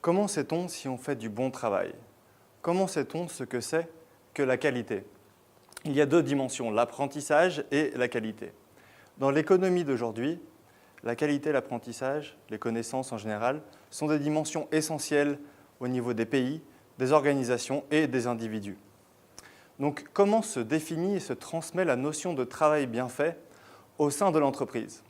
Comment sait-on si on fait du bon travail? Comment sait-on ce que c'est que la qualité? Il y a deux dimensions, l'apprentissage et la qualité. Dans l'économie d'aujourd'hui, la qualité et l'apprentissage, les connaissances en général, sont des dimensions essentielles au niveau des pays, des organisations et des individus. Donc, comment se définit et se transmet la notion de travail bien fait au sein de l'entreprise?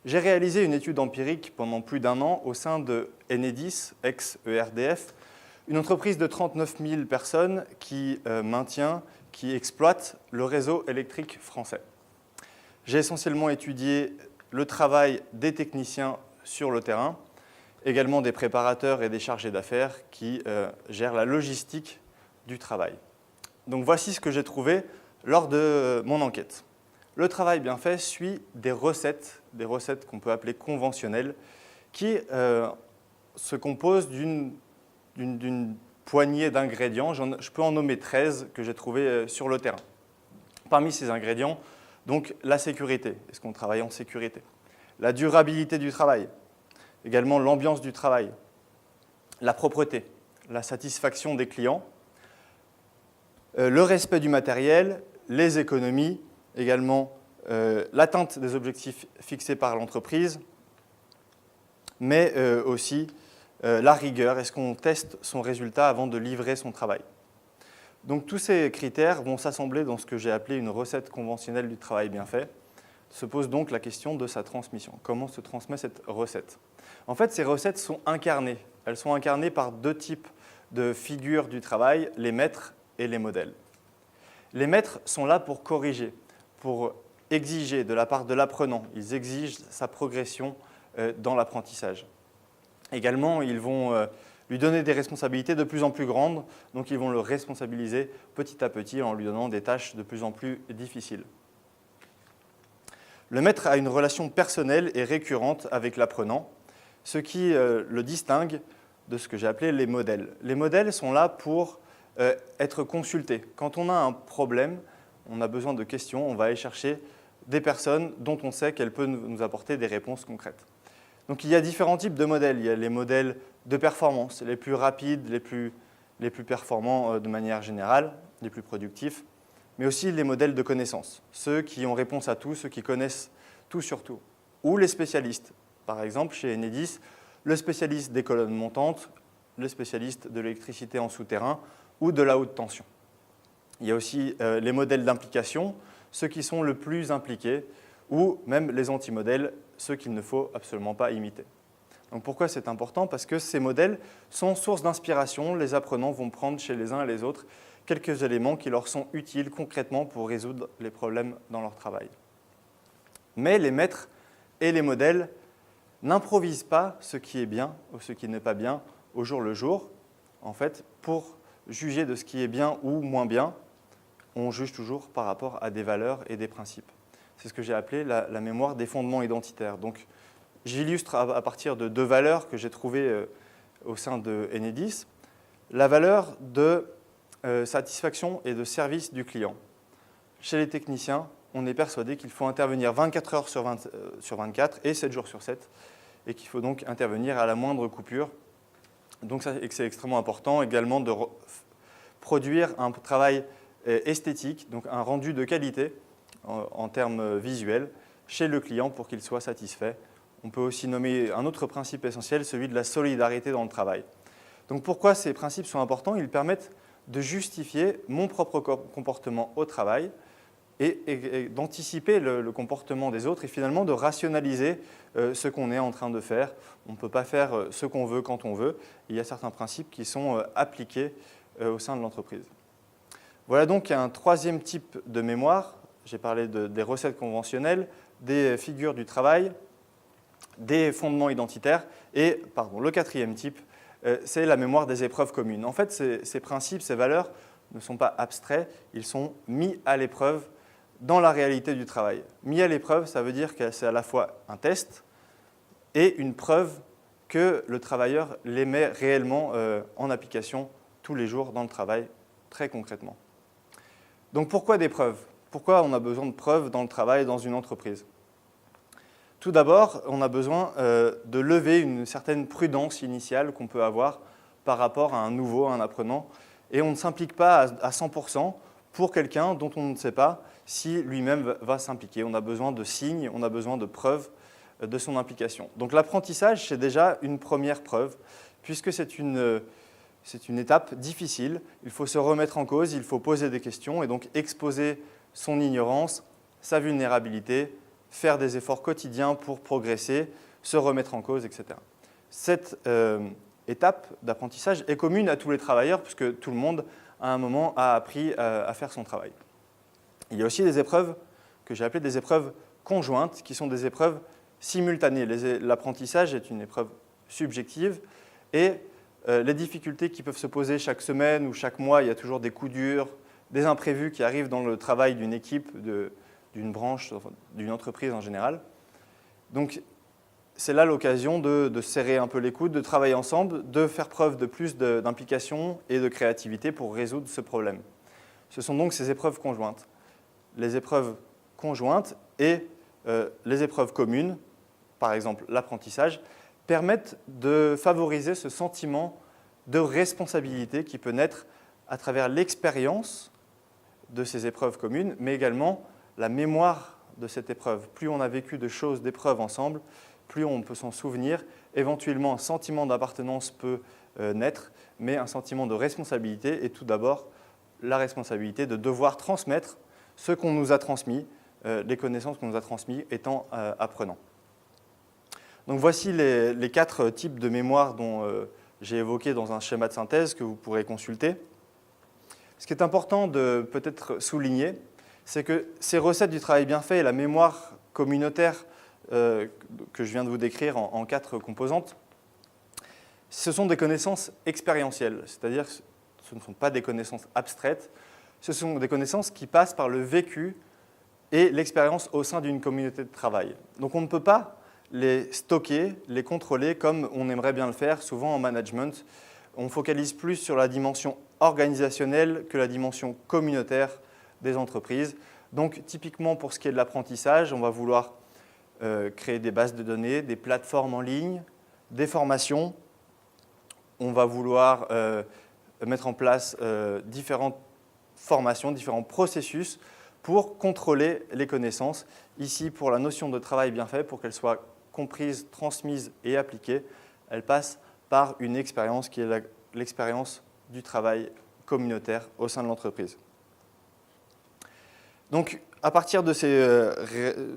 J'ai réalisé une étude empirique pendant plus d'1 an au sein de Enedis, ex-ERDF, une entreprise de 39 000 personnes qui qui exploite le réseau électrique français. J'ai essentiellement étudié le travail des techniciens sur le terrain, également des préparateurs et des chargés d'affaires qui gèrent la logistique du travail. Donc voici ce que j'ai trouvé lors de mon enquête. Le travail bien fait suit des recettes qu'on peut appeler conventionnelles, qui se composent d'une poignée d'ingrédients. Je peux en nommer 13 que j'ai trouvés sur le terrain. Parmi ces ingrédients, donc la sécurité, est-ce qu'on travaille en sécurité? La durabilité du travail, également l'ambiance du travail, la propreté, la satisfaction des clients, le respect du matériel, les économies, également l'atteinte des objectifs fixés par l'entreprise, mais aussi la rigueur, est-ce qu'on teste son résultat avant de livrer son travail. Donc tous ces critères vont s'assembler dans ce que j'ai appelé une recette conventionnelle du travail bien fait. Se pose donc la question de sa transmission. Comment se transmet cette recette? En fait, ces recettes sont incarnées. Elles sont incarnées par deux types de figures du travail, les maîtres et les modèles. Les maîtres sont là pour corriger, pour exiger de la part de l'apprenant. Ils exigent sa progression dans l'apprentissage. Également, ils vont lui donner des responsabilités de plus en plus grandes, donc ils vont le responsabiliser petit à petit en lui donnant des tâches de plus en plus difficiles. Le maître a une relation personnelle et récurrente avec l'apprenant, ce qui le distingue de ce que j'ai appelé les modèles. Les modèles sont là pour être consultés. Quand on a un problème, on a besoin de questions, on va aller chercher des personnes dont on sait qu'elles peuvent nous apporter des réponses concrètes. Donc il y a différents types de modèles. Il y a les modèles de performance, les plus rapides, les plus performants de manière générale, les plus productifs, mais aussi les modèles de connaissance, ceux qui ont réponse à tout, ceux qui connaissent tout sur tout. Ou les spécialistes. Par exemple, chez Enedis, le spécialiste des colonnes montantes, le spécialiste de l'électricité en souterrain ou de la haute tension. Il y a aussi les modèles d'implication, ceux qui sont le plus impliqués, ou même les anti-modèles, ceux qu'il ne faut absolument pas imiter. Donc pourquoi c'est important? Parce que ces modèles sont source d'inspiration. Les apprenants vont prendre chez les uns et les autres quelques éléments qui leur sont utiles concrètement pour résoudre les problèmes dans leur travail. Mais les maîtres et les modèles n'improvisent pas ce qui est bien ou ce qui n'est pas bien au jour le jour. En fait, pour juger de ce qui est bien ou moins bien, on juge toujours par rapport à des valeurs et des principes. C'est ce que j'ai appelé la mémoire des fondements identitaires. Donc, j'illustre à partir de deux valeurs que j'ai trouvées au sein de Enedis. La valeur de satisfaction et de service du client. Chez les techniciens, on est persuadé qu'il faut intervenir 24 heures sur 24 et 7 jours sur 7, et qu'il faut donc intervenir à la moindre coupure. Donc, c'est extrêmement important également de produire un travail esthétique, donc un rendu de qualité en termes visuels chez le client pour qu'il soit satisfait. On peut aussi nommer un autre principe essentiel, celui de la solidarité dans le travail. Donc pourquoi ces principes sont importants? Ils permettent de justifier mon propre comportement au travail et d'anticiper le comportement des autres et finalement de rationaliser ce qu'on est en train de faire. On ne peut pas faire ce qu'on veut quand on veut. Il y a certains principes qui sont appliqués au sein de l'entreprise. Voilà donc un troisième type de mémoire. J'ai parlé des recettes conventionnelles, des figures du travail, des fondements identitaires et le quatrième type, c'est la mémoire des épreuves communes. En fait, ces principes, ces valeurs ne sont pas abstraits, ils sont mis à l'épreuve dans la réalité du travail. Mis à l'épreuve, ça veut dire que c'est à la fois un test et une preuve que le travailleur les met réellement en application tous les jours dans le travail, très concrètement. Donc pourquoi des preuves? Pourquoi on a besoin de preuves dans le travail, dans une entreprise? Tout Tout d'abord, on a besoin de lever une certaine prudence initiale qu'on peut avoir par rapport à un nouveau, à un apprenant. Et on ne s'implique pas à 100% pour quelqu'un dont on ne sait pas si lui-même va s'impliquer. On a besoin de signes, on a besoin de preuves de son implication. Donc l'apprentissage, c'est déjà une première preuve, puisque c'est une étape difficile. Il faut se remettre en cause, il faut poser des questions et donc exposer son ignorance, sa vulnérabilité, faire des efforts quotidiens pour progresser, se remettre en cause, etc. Cette étape d'apprentissage est commune à tous les travailleurs, puisque tout le monde, à un moment, a appris à faire son travail. Il y a aussi des épreuves que j'ai appelées des épreuves conjointes, qui sont des épreuves simultanées. L'apprentissage est une épreuve subjective et les difficultés qui peuvent se poser chaque semaine ou chaque mois, il y a toujours des coups durs, des imprévus qui arrivent dans le travail d'une équipe, d'une branche, d'une entreprise en général. Donc, c'est là l'occasion de serrer un peu les coudes, de travailler ensemble, de faire preuve de plus d'implication et de créativité pour résoudre ce problème. Ce sont donc ces épreuves conjointes. Les épreuves conjointes et les épreuves communes, par exemple l'apprentissage, permettent de favoriser ce sentiment de responsabilité qui peut naître à travers l'expérience de ces épreuves communes, mais également la mémoire de cette épreuve. Plus on a vécu de choses, d'épreuves ensemble, plus on peut s'en souvenir. Éventuellement, un sentiment d'appartenance peut naître, mais un sentiment de responsabilité est tout d'abord la responsabilité de devoir transmettre ce qu'on nous a transmis, les connaissances qu'on nous a transmises étant apprenants. Donc voici les 4 types de mémoire dont j'ai évoqué dans un schéma de synthèse que vous pourrez consulter. Ce qui est important de peut-être souligner, c'est que ces recettes du travail bien fait et la mémoire communautaire que je viens de vous décrire en 4 composantes, ce sont des connaissances expérientielles, c'est-à-dire que ce ne sont pas des connaissances abstraites, ce sont des connaissances qui passent par le vécu et l'expérience au sein d'une communauté de travail. Donc on ne peut pas les stocker, les contrôler comme on aimerait bien le faire. Souvent en management, on focalise plus sur la dimension organisationnelle que la dimension communautaire des entreprises. Donc typiquement pour ce qui est de l'apprentissage, on va vouloir créer des bases de données, des plateformes en ligne, des formations. On va vouloir mettre en place différentes formations, différents processus pour contrôler les connaissances. Ici, pour la notion de travail bien fait, pour qu'elle soit comprise, transmise et appliquée, elle passe par une expérience qui est l'expérience du travail communautaire au sein de l'entreprise. Donc, à partir de ces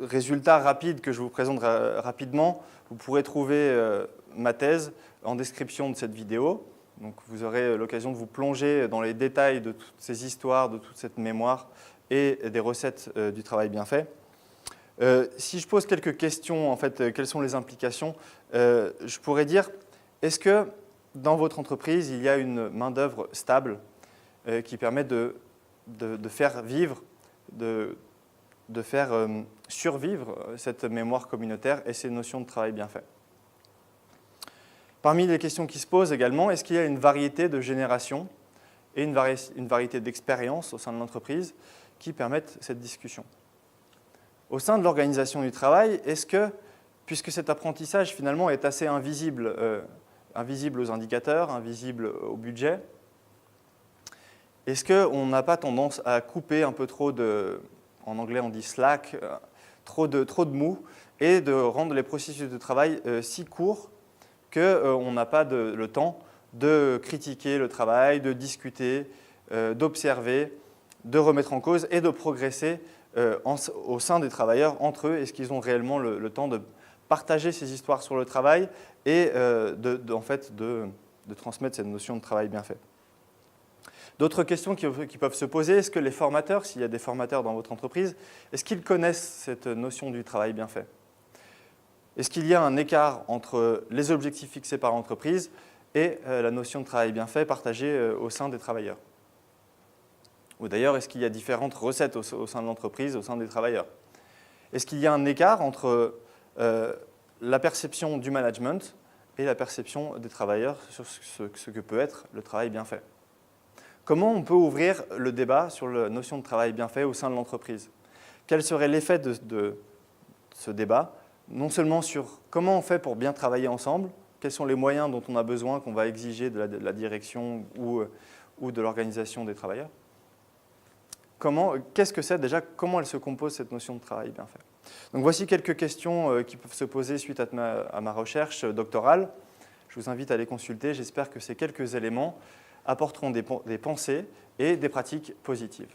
résultats rapides que je vous présente rapidement, vous pourrez trouver ma thèse en description de cette vidéo. Donc, vous aurez l'occasion de vous plonger dans les détails de toutes ces histoires, de toute cette mémoire et des recettes du travail bien fait. Si je pose quelques questions, en fait, quelles sont les implications, je pourrais dire, est-ce que dans votre entreprise, il y a une main-d'œuvre stable qui permet de faire vivre, de faire survivre cette mémoire communautaire et ces notions de travail bien fait? Parmi les questions qui se posent également, est-ce qu'il y a une variété de générations et une variété d'expériences au sein de l'entreprise qui permettent cette discussion? Au sein de l'organisation du travail, est-ce que, puisque cet apprentissage finalement est assez invisible, invisible aux indicateurs, invisible au budget, est-ce qu'on n'a pas tendance à couper un peu trop en anglais on dit slack, trop de mou, et de rendre les processus de travail si courts qu'on n'a pas le temps de critiquer le travail, de discuter, d'observer, de remettre en cause et de progresser au sein des travailleurs entre eux? Est-ce qu'ils ont réellement le temps de partager ces histoires sur le travail et en fait, de transmettre cette notion de travail bien fait? D'autres questions qui peuvent se poser, est-ce que les formateurs, s'il y a des formateurs dans votre entreprise, est-ce qu'ils connaissent cette notion du travail bien fait? Est-ce qu'il y a un écart entre les objectifs fixés par l'entreprise et la notion de travail bien fait partagée au sein des travailleurs? Ou d'ailleurs, est-ce qu'il y a différentes recettes au sein de l'entreprise, au sein des travailleurs? Est-ce qu'il y a un écart entre la perception du management et la perception des travailleurs sur ce que peut être le travail bien fait? Comment on peut ouvrir le débat sur la notion de travail bien fait au sein de l'entreprise? Quel serait l'effet de ce débat non seulement sur comment on fait pour bien travailler ensemble, quels sont les moyens dont on a besoin, qu'on va exiger de la direction ou de l'organisation des travailleurs. Qu'est-ce que c'est déjà? Comment elle se compose, cette notion de travail bien fait? Donc voici quelques questions qui peuvent se poser suite à ma recherche doctorale. Je vous invite à les consulter. J'espère que ces quelques éléments apporteront des pensées et des pratiques positives.